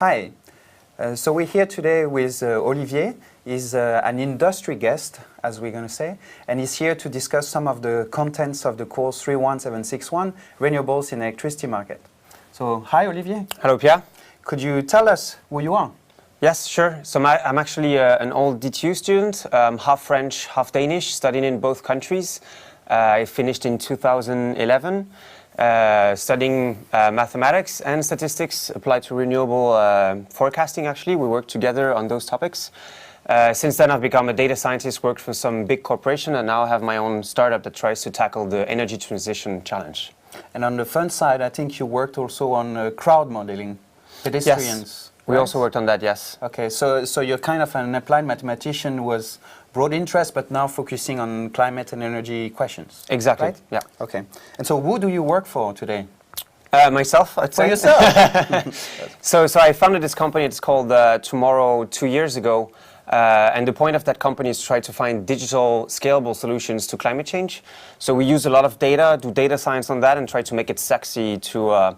Hi. So we're here today with Olivier. He's an industry guest, as we're going to say, and he's here to discuss some of the contents of the course 31761, Renewables in Electricity Market. So, hi Olivier. Hello Pierre. Could you tell us who you are? Yes, sure. So I'm actually an old DTU student, half French, half Danish, studying in both countries. I finished in 2011. Studying mathematics and statistics applied to renewable forecasting, actually. We worked together on those topics. Since then, I've become a data scientist, worked for some big corporation, and now I have my own startup that tries to tackle the energy transition challenge. And on the fun side, I think you worked also on crowd modeling, pedestrians. Yes, we also worked on that, yes. Okay, so you're kind of an applied mathematician with broad interest, but now focusing on climate and energy questions. Exactly, right? yeah. Okay, and so who do you work for today? Myself, I'd say. For yourself? So I founded this company, it's called Tomorrow 2 years ago. And the point of that company is to try to find digital, scalable solutions to climate change. So we use a lot of data, do data science on that, and try to make it sexy to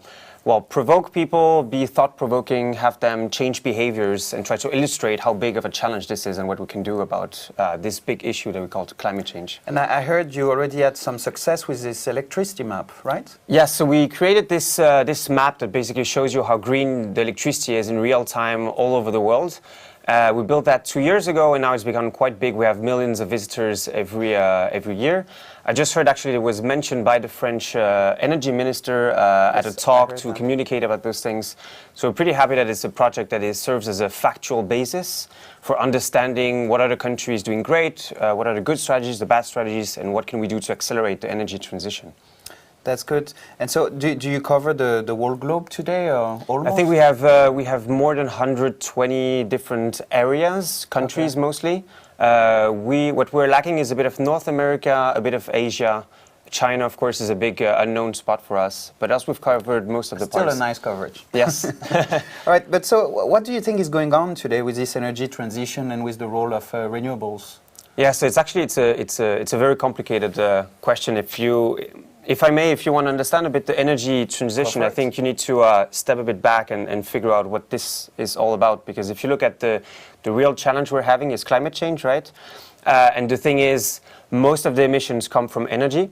provoke people, be thought-provoking, have them change behaviors, and try to illustrate how big of a challenge this is and what we can do about this big issue that we call climate change. And I heard you already had some success with this electricity map, right? Yes, so we created this, this map that basically shows you how green the electricity is in real time all over the world. We built that 2 years ago, and now it's become quite big. We have millions of visitors every year. I just heard actually it was mentioned by the French energy minister at a talk to communicate about those things. So we're pretty happy that it's a project that serves as a factual basis for understanding what are the countries doing great, what are the good strategies, the bad strategies, and what can we do to accelerate the energy transition. That's good. And so do you cover the whole globe today, or almost? I think we have more than 120 different areas, countries mostly. What we're lacking is a bit of North America, a bit of Asia. China, of course, is a big unknown spot for us. But else we've covered most of the parts. Still a nice coverage. Yes. All right, but so what do you think is going on today with this energy transition and with the role of renewables? Yeah, so it's a very complicated question. If I may, if you want to understand a bit the energy transition, I think you need to step a bit back and figure out what this is all about. Because if you look at the real challenge we're having is climate change, right? And the thing is, most of the emissions come from energy.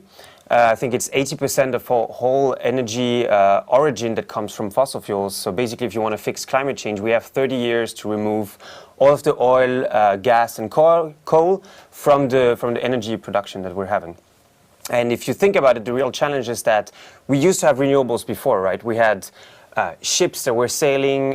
I think it's 80% of whole energy origin that comes from fossil fuels. So basically, if you want to fix climate change, we have 30 years to remove all of the oil, gas, and coal from the energy production that we're having. And if you think about it, the real challenge is that we used to have renewables before, right? We had ships that were sailing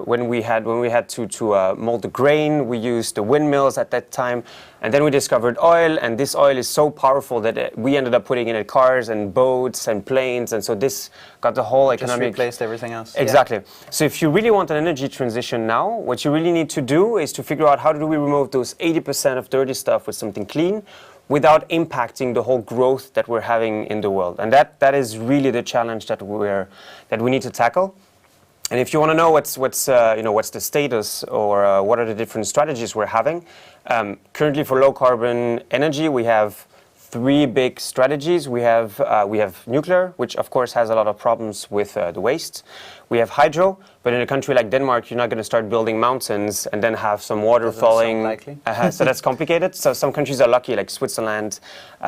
when we had to mold the grain. We used the windmills at that time, and then we discovered oil. And this oil is so powerful that we ended up putting it in cars and boats and planes. And so this got the whole economic. Just replaced everything else. Exactly. Yeah. So if you really want an energy transition now, what you really need to do is to figure out how do we remove those 80% of dirty stuff with something clean, without impacting the whole growth that we're having in the world. And that is really the challenge that we need to tackle. And if you want to know what's the status or what are the different strategies we're having, currently for low carbon energy, we have 3 big strategies. We have nuclear, which of course has a lot of problems with the waste. We have hydro, but in a country like Denmark, you're not going to start building mountains and then have some water falling. So that's complicated. So some countries are lucky, like Switzerland,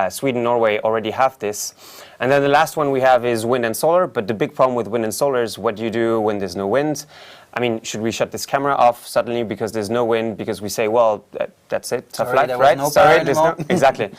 Sweden, Norway already have this. And then the last one we have is wind and solar. But the big problem with wind and solar is what do you do when there's no wind? I mean, should we shut this camera off suddenly because there's no wind? Because we say, well, that's it, tough life, right? Exactly.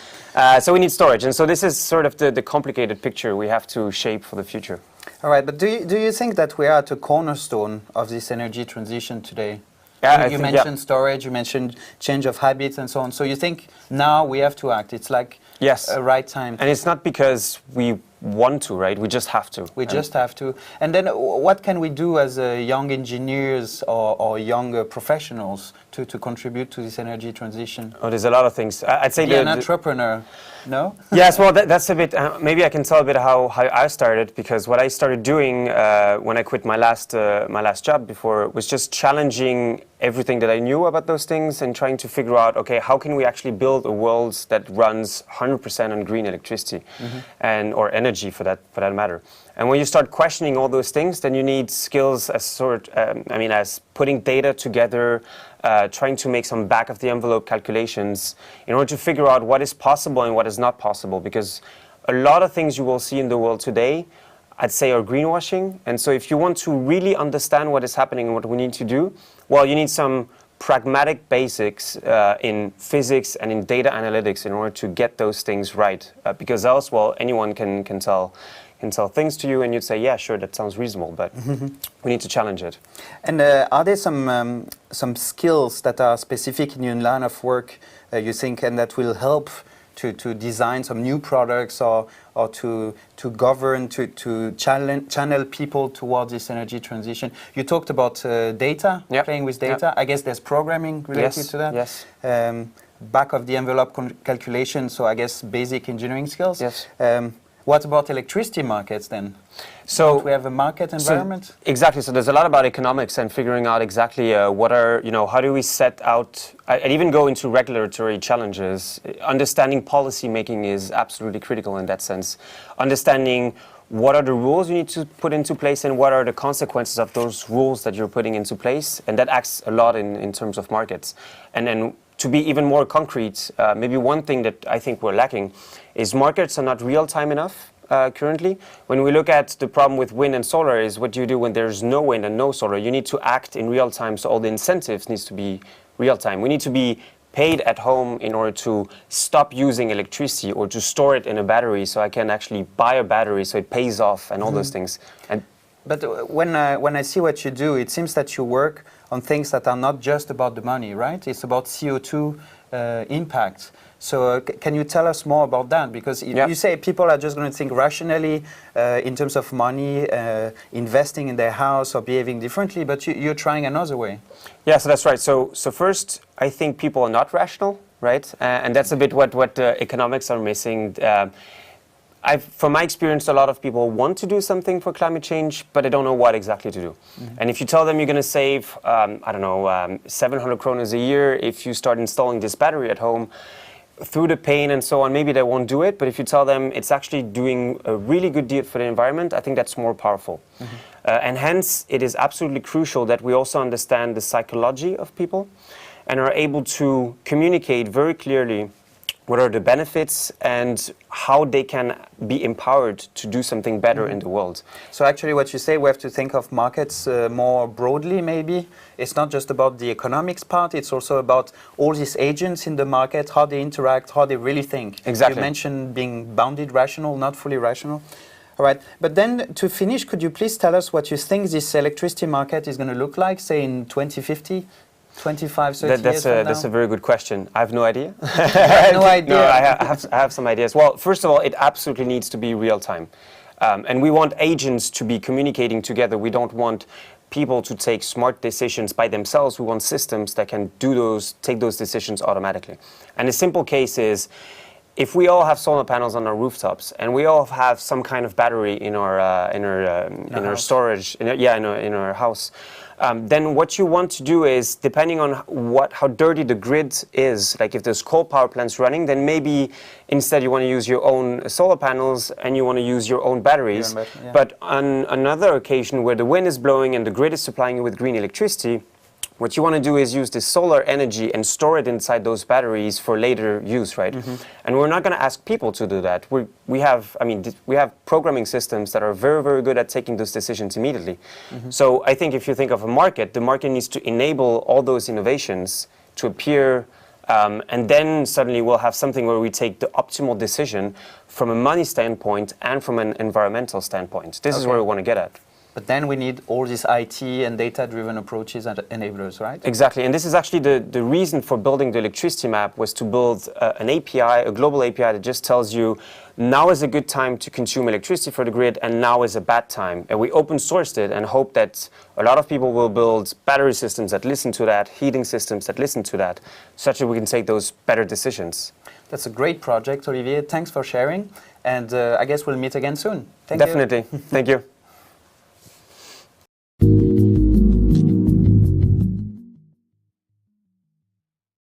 So we need storage. And so this is sort of the complicated picture we have to shape for the future. All right, but do you think that we are at a cornerstone of this energy transition today? Yeah, you mentioned storage, you mentioned change of habits and so on. So you think now we have to act? It's like a right time. And it's not because we want to, right? We just have to. We just have to. And then what can we do as young engineers or young professionals to contribute to this energy transition? Oh, there's a lot of things. I'd say an entrepreneur. No? Yes, well, that's a bit, maybe I can tell a bit how I started, because what I started doing when I quit my last job before was just challenging everything that I knew about those things and trying to figure out, okay, how can we actually build a world that runs 100% on green electricity or energy? energy for that matter. And when you start questioning all those things, then you need skills as as putting data together, trying to make some back of the envelope calculations in order to figure out what is possible and what is not possible. Because a lot of things you will see in the world today, I'd say, are greenwashing. And so if you want to really understand what is happening and what we need to do, well, you need some pragmatic basics in physics and in data analytics in order to get those things right. Because else, well, anyone can tell things to you and you'd say, yeah, sure, that sounds reasonable, but we need to challenge it. And are there some skills that are specific in your line of work, you think, and that will help to design some new products or to govern, to channel people towards this energy transition? You talked about data, playing with data. I guess there's programming related to that. Yes. Back of the envelope calculation, so I guess basic engineering skills. Yes. What about electricity markets then? So don't we have a market environment? Exactly. So there's a lot about economics and figuring out exactly what are, how do we set out, and even go into regulatory challenges. Understanding policy making is absolutely critical in that sense. Understanding what are the rules you need to put into place and what are the consequences of those rules that you're putting into place. And that acts a lot in terms of markets. And then to be even more concrete, maybe one thing that I think we're lacking is markets are not real-time enough currently. When we look at the problem with wind and solar is what do you do when there's no wind and no solar? You need to act in real time, so all the incentives needs to be real time. We need to be paid at home in order to stop using electricity or to store it in a battery so I can actually buy a battery so it pays off and all those things. But when I see what you do, it seems that you work on things that are not just about the money, right? It's about CO2 impact. So can you tell us more about that? Because you say people are just going to think rationally in terms of money, investing in their house or behaving differently, but you're trying another way. Yeah, so that's right. So first, I think people are not rational, right? And that's a bit what economics are missing. From my experience, a lot of people want to do something for climate change, but they don't know what exactly to do. And if you tell them you're going to save, 700 kronas a year if you start installing this battery at home, through the pain and so on, maybe they won't do it. But if you tell them it's actually doing a really good deal for the environment, I think that's more powerful. And hence, it is absolutely crucial that we also understand the psychology of people and are able to communicate very clearly what are the benefits and how they can be empowered to do something better in the world. So actually what you say, we have to think of markets more broadly maybe. It's not just about the economics part, it's also about all these agents in the market, how they interact, how they really think. Exactly. You mentioned being bounded rational, not fully rational. All right, but then to finish, could you please tell us what you think this electricity market is going to look like, say in 2050? 25, 30 years from now? That's a very good question. I have no idea. No idea. No, I have some ideas. Well, first of all, it absolutely needs to be real time. And we want agents to be communicating together. We don't want people to take smart decisions by themselves. We want systems that can take those decisions automatically. And a simple case is, if we all have solar panels on our rooftops and we all have some kind of battery in our storage, in our house, then what you want to do is, depending on how dirty the grid is, like if there's coal power plants running, then maybe instead you want to use your own solar panels and you want to use your own batteries. But on another occasion where the wind is blowing and the grid is supplying you with green electricity, what you want to do is use this solar energy and store it inside those batteries for later use, right? And we're not going to ask people to do that. We have programming systems that are very, very good at taking those decisions immediately. So I think if you think of a market, the market needs to enable all those innovations to appear, and then suddenly we'll have something where we take the optimal decision from a money standpoint and from an environmental standpoint. This is where we want to get at. But then we need all these IT and data-driven approaches and enablers, right? Exactly, and this is actually the reason for building the electricity map, was to build an API, a global API that just tells you now is a good time to consume electricity for the grid and now is a bad time. And we open sourced it and hope that a lot of people will build battery systems that listen to that, heating systems that listen to that, such that we can take those better decisions. That's a great project, Olivier. Thanks for sharing, and I guess we'll meet again soon. Thank you. Definitely. Thank you.